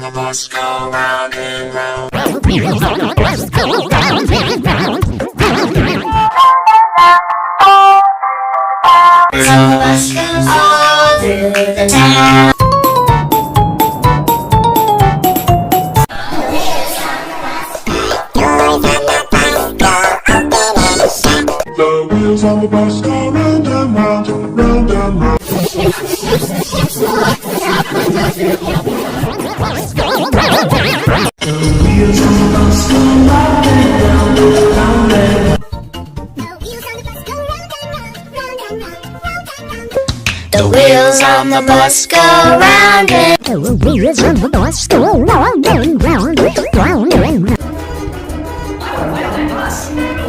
the bus go round and round. The wheels on the bus go round and round. So the bus goes all through the town. The wheels on the bus go round and round, round and round. The wheels on the bus go round and round. The wheels on the bus go round and round, round and round. Wheels on the bus go round and round, round and round. The wheels on the bus go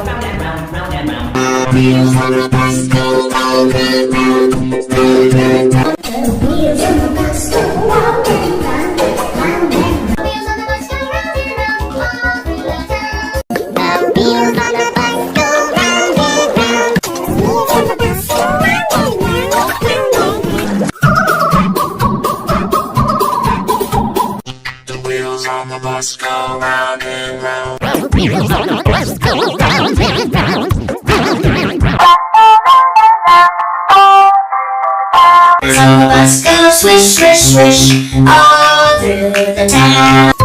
round and round, round and round. Wheels on the bus go round and round, all through the town. The wheels on the bus go round and round. The wheels on the bus go round and round, round and round. The wheels on the bus go round and round. The wheels on the bus go round and round. So the bus goes swish, swish, swish all through the town.